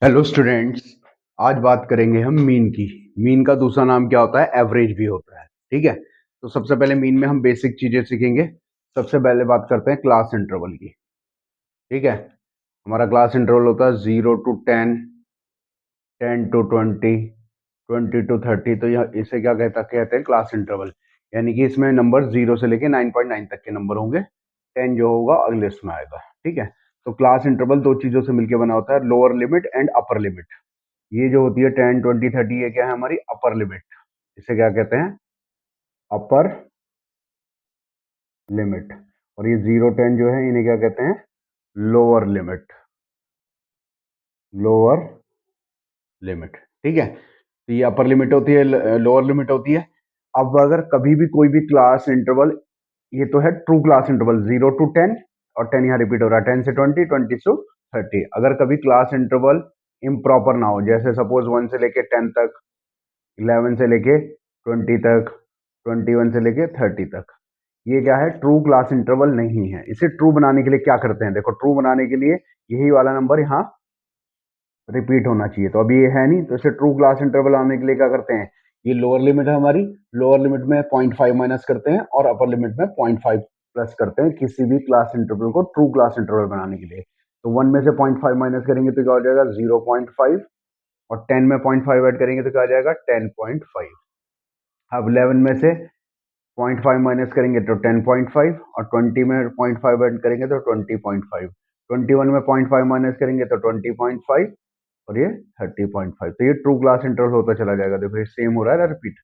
Hello students. आज बात करेंगे हम मीन की। मीन का दूसरा नाम क्या होता है? एवरेज भी होता है। ठीक है, तो सबसे पहले मीन में हम बेसिक चीजें सीखेंगे। सबसे पहले बात करते हैं क्लास इंटरवल की। ठीक है, हमारा क्लास इंटरवल होता है 0 to 10, 10 to 20, 20 to 30। तो यह इसे क्या कहते हैं? Class interval. यानी कि इसमें नंबर 0 से लेके 9.9 तक के नंबर होंगे। 10 जो होगा अगले उसमें आएगा। ठीक है, तो क्लास इंटरवल दो चीजों से मिलकर बना होता है, lower limit and upper limit. ये जो होती है 10, 20, 30, ये क्या है? हमारी अपर लिमिट। इसे क्या कहते हैं? Upper limit. और ये 0, 10 जो है इन्हें क्या कहते हैं? Lower limit. Lower limit. ठीक है, तो ये अपर लिमिट होती है, लोअर लिमिट होती है। अब अगर कभी भी कोई भी क्लास इंटरवल, ये तो है ट्रू क्लास इंटरवल 0 to 10, और 10 यहाँ रिपीट हो रहा है, 10 से 20, 20 से 30। अगर कभी क्लास इंटरवल इम्प्रॉपर ना हो, जैसे सपोज 1 से लेके 10 तक, 11 से लेके 20 तक, 21 से लेके 30 तक, ये क्या है? ट्रू क्लास इंटरवल नहीं है। इसे ट्रू बनाने के लिए क्या करते हैं? देखो, ट्रू बनाने के लिए यही वाला नंबर यहाँ रिपीट होना चाहिए। तो अभी ये है नहीं, तो इसे ट्रू क्लास इंटरवल आने के लिए क्या करते हैं? ये लोअर लिमिट है हमारी, लोअर लिमिट में 0.5 माइनस करते हैं और अपर लिमिट में 0.5 प्लस करते हैं, किसी भी क्लास इंटरवल को ट्रू क्लास इंटरवल बनाने के लिए। तो 1 में से 0.5 माइनस करेंगे तो क्या हो जाएगा? 0.5, और 10 में 0.5 ऐड करेंगे तो क्या आ जाएगा? 10.5। अब 11 में से 0.5 माइनस करेंगे तो 10.5, और 20 में 0.5 ऐड करेंगे तो 20.5, 21 में 0.5 माइनस करेंगे तो 20.5, और ये 30.5। तो ये ट्रू क्लास इंटरवल होता चला जाएगा। देखो ये सेम हो रहा है ना, रिपीट।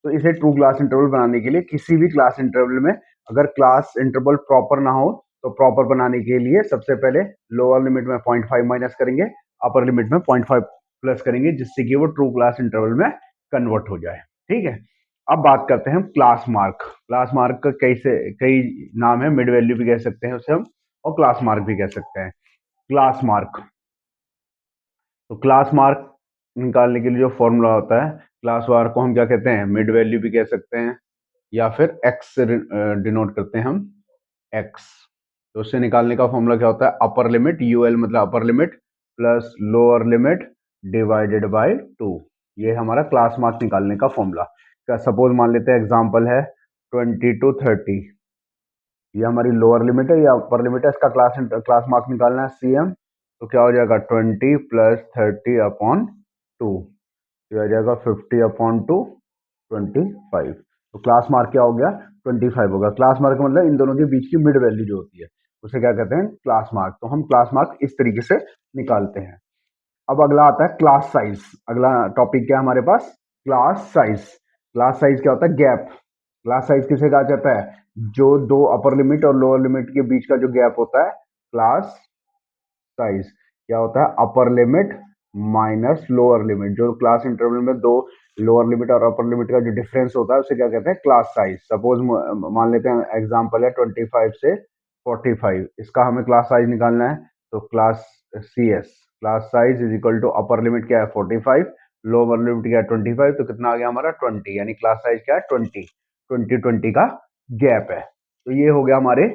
तो इसे ट्रू क्लास इंटरवल बनाने के लिए, किसी भी क्लास इंटरवल में अगर क्लास इंटरवल प्रॉपर ना हो, तो प्रॉपर बनाने के लिए सबसे पहले लोअर लिमिट में 0.5 माइनस करेंगे, अपर लिमिट में 0.5 प्लस करेंगे, जिससे कि वो ट्रू क्लास इंटरवल में कन्वर्ट हो जाए। ठीक है, अब बात करते हैं क्लास मार्क। क्लास मार्क का कई नाम है, मिड वैल्यू भी कह सकते हैं उसे हम, और क्लास मार्क भी कह सकते हैं। क्लास मार्क, तो क्लास मार्क निकालने के लिए जो फॉर्मूला होता है, क्लास मार्क को हम क्या कहते हैं? मिड वैल्यू भी कह सकते हैं, या फिर एक्स से डिनोट करते हैं हम, एक्स। तो उससे निकालने का फॉर्मूला क्या होता है? अपर लिमिट, यूएल मतलब upper limit, plus lower limit divided by 2। ये हमारा क्लास मार्क निकालने का फॉर्मूला। क्या सपोज मान लेते हैं, एग्जांपल है 20 to 30, ये हमारी लोअर लिमिट है या अपर लिमिट है, इसका क्लास मार्क निकालना है, सीएम। तो क्या हो जाएगा? 20 प्लस 30/2, तो आ जाएगा 50/2, 25। तो क्लास मार्क क्या हो गया? 25 होगा। क्लास मार्क का मतलब इन दोनों के बीच की मिड वैल्यू जो होती है, उसे क्या कहते हैं? Class mark. तो हम क्लास मार्क इस तरीके से निकालते हैं। अब अगला आता है क्लास साइज। अगला टॉपिक क्या है हमारे पास? Class size. क्लास साइज क्या होता है? गैप। क्लास साइज किसे कहा जाता है? जो दो अपर लिमिट और लोअर लिमिट के बीच का जो गैप होता है, क्लास साइज। क्या होता है? Upper limit minus lower limit. जो क्लास इंटरवल में दो लोअर लिमिट और अपर लिमिट का जो डिफरेंस होता है, उसे क्या कहते हैं? Class size. सपोज मान लेते हैं, एग्जांपल है 25 से 45, इसका हमें क्लास साइज निकालना है। तो class C S, class size is equal to upper limit क्या है? 45, लोअर लिमिट क्या है? 25। तो कितना आ गया हमारा? 20। यानी क्लास साइज क्या है? 20। 20 का गैप है। तो ये हो गया हमारे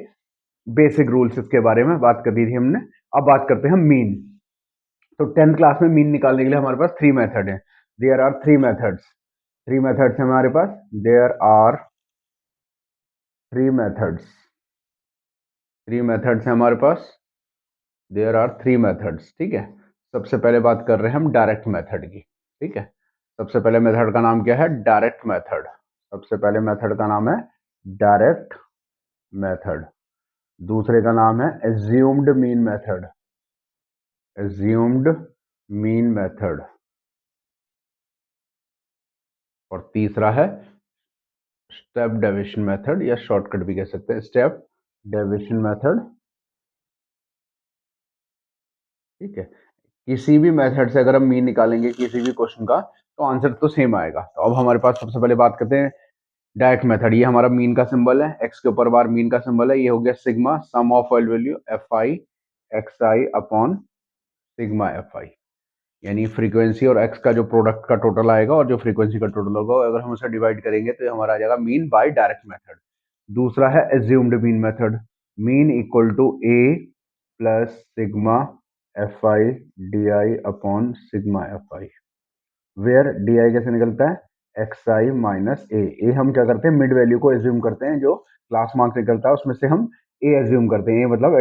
बेसिक रूल्स, इसके बारे में बात कर दी थी हमने। अब बात करते हैं मीन। तो 10th क्लास में मीन निकालने के लिए हमारे पास 3 मेथड है। There are 3 methods. 3 मेथड्स है हमारे पास। There are 3 methods. 3 मेथड्स है हमारे पास। There are 3 methods. ठीक है, सबसे पहले बात कर रहे हैं हम डायरेक्ट मेथड की। ठीक है, सबसे पहले मेथड का नाम क्या है? Direct method. सबसे पहले मेथड का नाम है डायरेक्ट मेथड। दूसरे का नाम है assumed mean method. Assumed mean method. और तीसरा है स्टेप डेविएशन मेथड, या शॉर्टकट भी कह सकते हैं, स्टेप डेविएशन मेथड। ठीक है, किसी भी मेथड से अगर हम मीन निकालेंगे किसी भी क्वेश्चन का, तो आंसर तो सेम आएगा। तो अब हमारे पास सबसे पहले बात करते हैं डायरेक्ट मेथड। ये हमारा मीन का सिंबल है, एक्स के ऊपर बार मीन का सिंबल है। ये हो गया sigma, sum of all value F I X I upon sigma F I. यानी फ्रीक्वेंसी और एक्स का जो प्रोडक्ट का टोटल आएगा और जो फ्रीक्वेंसी का टोटल होगा, अगर हम उसे डिवाइड करेंगे तो हमारा आ जाएगा मीन बाय डायरेक्ट मेथड। दूसरा है assumed mean method. Mean equal to A plus sigma F I D I upon sigma F I, where D I कैसे निकलता है एक्स आई माइनस ए हम क्या करते हैं मिड वैल्यू को एज्यूम करते हैं, जो क्लास मार्क्स निकलता है उसमें से हम ए एज्यूम करते हैं, ए मतलब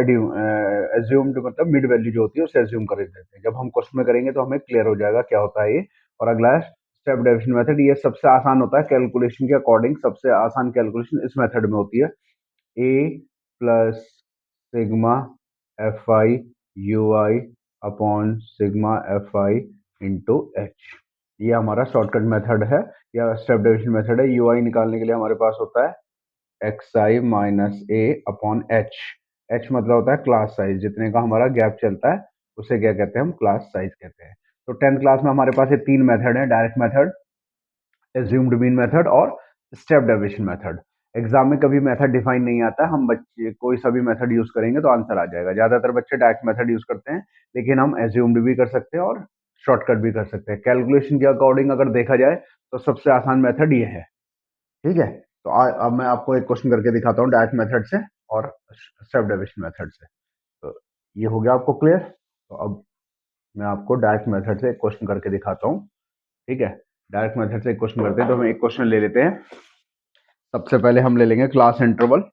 एज्यूम्ड मतलब मिड वैल्यू जो होती है उसे एज्यूम कर देते हैं। जब हम क्वेश्चन में करेंगे तो हमें क्लियर हो जाएगा क्या होता है ये। और अगला है स्टेप डेविएशन मेथड, ये सबसे आसान होता है कैलकुलेशन के अकॉर्डिंग, सबसे आसान कैलकुलेशन इस मेथड में होती है। A plus sigma F I U I upon sigma F I into H, ये हमारा शॉर्टकट मेथड है या स्टेप डेविएशन मेथड है। यू आई निकालने के लिए हमारे पास होता है X I minus A upon H, H मतलब होता है क्लास साइज, जितने का हमारा गैप चलता है उसे क्या कहते हैं हम क्लास साइज कहते हैं। तो 10th क्लास में हमारे पास ये तीन मेथड है, direct method, assumed mean method और स्टेप डेविएशन मेथड। एग्जाम में कभी मेथड डिफाइन नहीं आता, हम बच्चे कोई सा भी मेथड यूज करेंगे तो आंसर आ जाएगा। ज्यादातर बच्चे डायरेक्ट मेथड यूज करते हैं, लेकिन हम एज्यूम्ड भी कर सकते हैं और शॉर्टकट भी कर सकते हैं। कैलकुलेशन के अकॉर्डिंग अगर देखा जाए तो सबसे आसान मेथड ये है। ठीक है, तो अब मैं आपको एक क्वेश्चन करके दिखाता हूँ डायरेक्ट मेथड से और स्टेप डेविएशन मेथड से। तो ये हो गया आपको क्लियर। तो अब मैं आपको डायरेक्ट मेथड से एक क्वेश्चन करके दिखाता हूँ। ठीक है, डायरेक्ट मेथड से एक क्वेश्चन करते हैं, तो हम एक क्वेश्चन ले लेते हैं। सबसे पहले हम ले लेंगे क्लास इंटरवल,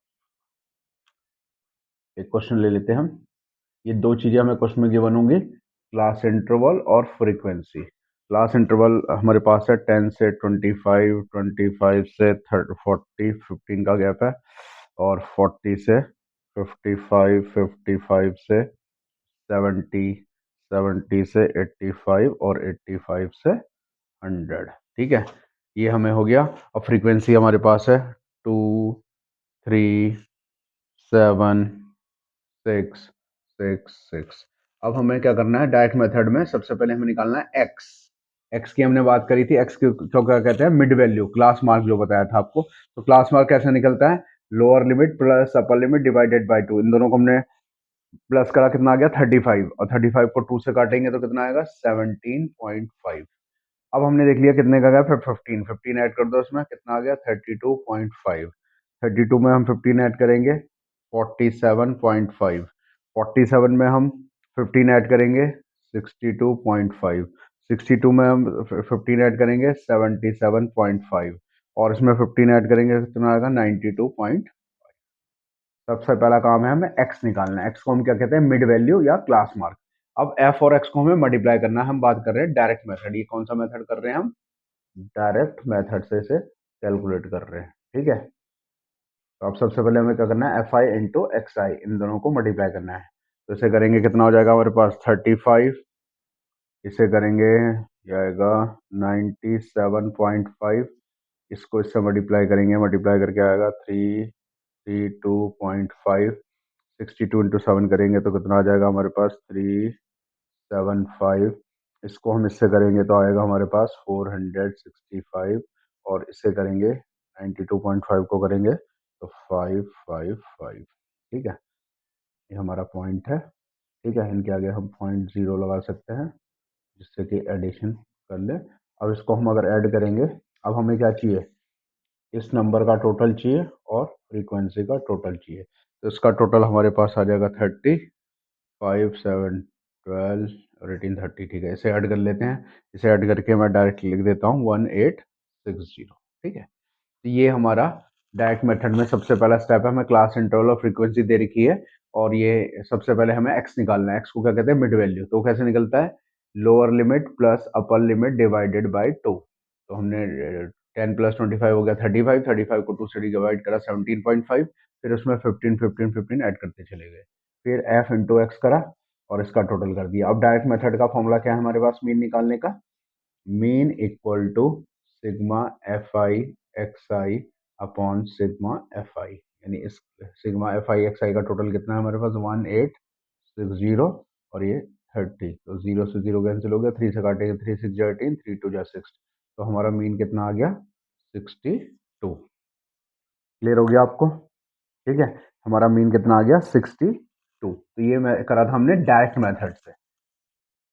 एक क्वेश्चन ले लेते हैं हम। ये दो चीजें हमें क्वेश्चन में गिवन होंगी, क्लास इंटरवल और फ्रीक्वेंसी। क्लास इंटरवल हमारे पास है 10 से 25, 25 से 40, 15 का गैप है, और 40 से 55, 55 से 70, 70 से 85 और 85 से 100। ठीक है, ये हमें हो गया। अब फ्रीक्वेंसी हमारे पास है 2, 3, 7, 6, 6, 6। अब हमें क्या करना है डायरेक्ट मेथड में, सबसे पहले हमें निकालना है एक्स। एक्स की हमने बात करी थी, एक्स को क्या कहते हैं मिड वैल्यू, क्लास मार्क जो बताया था आपको। तो क्लास मार्क कैसे निकलता है, lower limit plus upper limit divided by 2, इन दोनों को हमने प्लस करा, कितना आ गया 35, और 35 को 2 से काटेंगे तो कितना आएगा 17.5। अब हमने देख लिया कितने का गया, फिर 15, 15 ऐड कर दो उसमें, कितना आ गया 32.5। 32 में हम 15 ऐड करेंगे 47.5, 47 में हम 15 ऐड करेंगे 62.5, 62 में हम 15 ऐड करेंगे 77.5, और इसमें 15 ऐड करेंगे कितना आएगा 92. सबसे पहला काम है हमें एक्स निकालना है। एक्स को हम क्या कहते हैं मिड वैल्यू या क्लास मार्क। अब एफ और एक्स को हमें मल्टीप्लाई करना है। हम बात कर रहे हैं डायरेक्ट मेथड, ये कौन सा मेथड कर रहे हैं हम, डायरेक्ट मेथड से इसे कैलकुलेट कर रहे हैं। ठीक है, तो अब सबसे पहले हमें क्या करना है एफ आई इंटू एक्स आई, इन दोनों को मल्टीप्लाई करना है। तो इसे करेंगे कितना हो जाएगा हमारे पास 35, इसे करेंगे ये आएगा 97.5, इसको इससे मल्टीप्लाई करेंगे, मल्टीप्लाई करके आएगा 332.5, 62 इंटू 7 करेंगे तो कितना आ जाएगा हमारे पास 375, इसको हम इससे करेंगे तो आएगा हमारे पास 465, और इससे करेंगे 92.5 को करेंगे तो 555। ठीक है, ये हमारा पॉइंट है। ठीक है, इनके आगे हम 0.0 लगा सकते हैं जिससे कि एडिशन कर ले। अब इसको हम अगर ऐड करेंगे, अब हमें क्या चाहिए, इस नंबर का टोटल चाहिए और फ्रीक्वेंसी का टोटल चाहिए। तो इसका टोटल हमारे पास आ जाएगा 30, 5, 7, 12 और 18, 30। ठीक है, इसे ऐड कर लेते हैं। इसे ऐड करके मैं डायरेक्ट लिख देता हूँ 1860। ठीक है, तो ये हमारा डायरेक्ट मेथड में सबसे पहला स्टेप है। हमें क्लास इंटरवल और फ्रीक्वेंसी दे रखी है, और ये सबसे पहले हमें एक्स निकालना है। एक्स को क्या कहते हैं मिड वैल्यू। तो कैसे निकलता है, lower limit plus upper limit divided by 2। तो हमने 10 प्लस 25 हो गया 35, 35 को 2 से डिवाइड करा 17.5, फिर उसमें 15, 15, 15 ऐड करते चले गए, फिर एफ इंटू एक्स करा और इसका टोटल कर दिया। अब डायरेक्ट मेथड का फॉर्मूला क्या है हमारे पास मीन निकालने का, mean equal to sigma F I X I upon sigma F I, यानी इस sigma F I X I का टोटल कितना है हमारे पास 1860, और ये 30। तो 0 से 0 कैंसिल हो गया, 3 से काटेंगे 3 6 18, 3 2 6, तो हमारा मीन कितना आ गया 62। क्लियर हो गया आपको। ठीक है, हमारा मीन कितना आ गया 62। तो ये मैं करा था हमने डायरेक्ट मेथड से।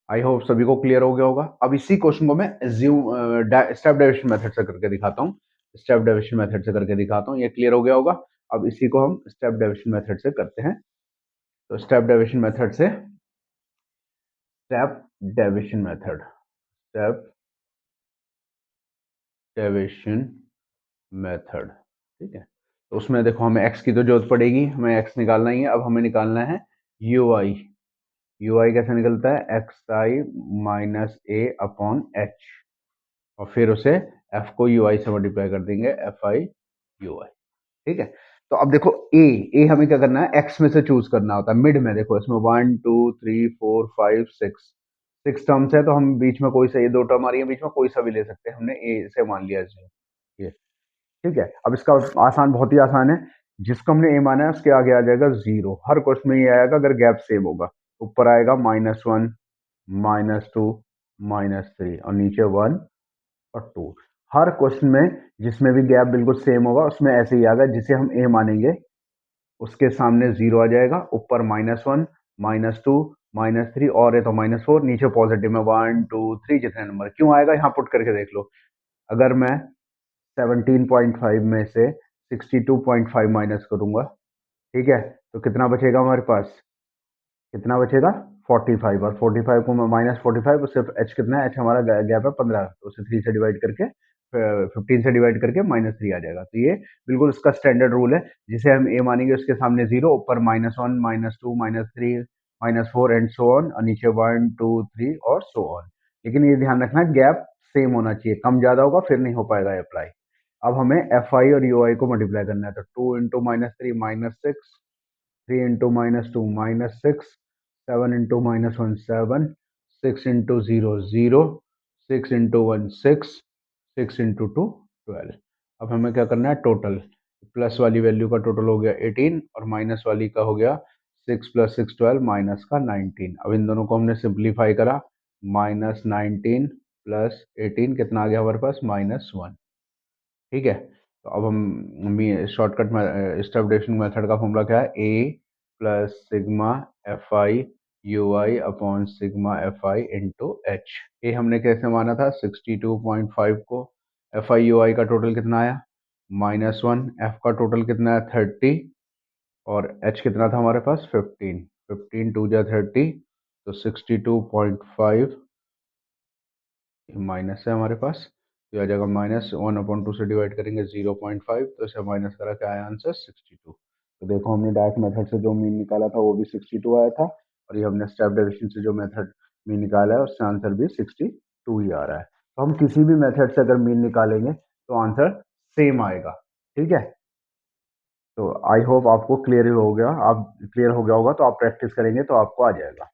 आई होप सभी को क्लियर हो गया होगा। अब इसी क्वेश्चन को मैं स्टेप डेविएशन मेथड से करके दिखाता हूँ, स्टेप डेविएशन मेथड से करके दिखाता हूँ, ये क्लियर हो गया होगा। अब इसी को हम स्टेप डेविएशन मेथड से करते हैं। तो स्टेप डेविएशन मेथड से step deviation method, step deviation method. ठीक है, तो उसमें देखो हमें x की तो जरूरत पड़ेगी, हमें x निकालना ही है। अब हमें निकालना है ui। ui कैसे निकलता है, xi minus A upon H, और फिर उसे f को ui से मल्टीप्लाई कर देंगे, fi ui। ठीक है, तो अब देखो ए हमें क्या करना है, x में से चूज करना होता है मिड में। देखो इसमें 1 2 3 4 5 6 6 टर्म्स है, तो हम बीच में कोई सा, ये दो टर्म आ रही है बीच में, कोई सा भी ले सकते हैं। हमने ए से मान लिया इसमें ये। ठीक है, अब इसका आसान, बहुत ही आसान है। जिसको हमने ए माना है उसके आगे आ जाएगा जीरो। हर क्वेश्चन में ये आएगा अगर गैप सेम होगा। ऊपर आएगा -1 -2 -3 और नीचे 1 और 2। हर क्वेश्चन में जिसमें भी गैप बिल्कुल सेम होगा उसमें ऐसे ही आएगा, जिसे हम ए मानेंगे उसके सामने जीरो आ जाएगा, ऊपर -1 -2 -3 और है तो -4, नीचे पॉजिटिव में 1 2 3 जितने नंबर। क्यों आएगा यहाँ पुट करके देख लो। अगर मैं 17.5 में से 62.5 माइनस करूंगा, ठीक है, तो कितना बचेगा हमारे पास, कितना बचेगा 45। और 45 को मैं -45, उससे एच कितना है, एच हमारा गैप है 15, तो उसे 3 से डिवाइड करके 15 से डिवाइड करके -3 आ जाएगा। तो ये बिल्कुल इसका स्टैंडर्ड रूल है। जिसे हम ए मानेंगे उसके सामने जीरो, ऊपर -1 -2 -3 -4 एंड सो ऑन, और नीचे 1 2 3 और सो ऑन। लेकिन ये ध्यान रखना गैप सेम होना चाहिए, कम ज्यादा होगा फिर नहीं हो पाएगा अप्लाई। अब हमें एफ आई और यू आई को मल्टीप्लाई करना है, तो 2 into -3 -6, 3 into -2 -6, 7 into -1 7, 6 into 0 0, 6 into 1 6, 6 into 2 12। अब हमें क्या करना है, टोटल। प्लस वाली वैल्यू का टोटल हो गया 18 और माइनस वाली का हो गया 6 + 6 12 माइनस का 19। अब इन दोनों को हमने सिंप्लीफाई करा, -19 + 18 कितना आ गया हमारे पास, -1। ठीक है, तो अब हम शॉर्टकट में स्टेप डेविएशन मेथड का फॉर्मूला क्या है, A plus sigma F I U I upon sigma F I into H. A हमने कैसे माना था, 62.5 को। एफ आई यू आई का टोटल कितना आया, -1। एफ का टोटल कितना है 30, और एच कितना था हमारे पास 15। 15 2 जा 30, तो 62.5 माइनस है हमारे पास, तो आ जाएगा -1/2 से डिवाइड करेंगे 0.5, तो इसे माइनस करा के आया आंसर 62। तो देखो हमने डायरेक्ट मेथड से जो मीन निकाला था वो भी 62 आया था, और ये हमने स्टेप डेविएशन से जो मेथड मीन निकाला है उससे आंसर भी 62 ही आ रहा है। तो हम किसी भी मेथड से अगर मीन निकालेंगे तो आंसर सेम आएगा। ठीक है, तो आई होप आपको क्लियर हो गया, आप क्लियर हो गया होगा, तो आप प्रैक्टिस करेंगे तो आपको आ जाएगा।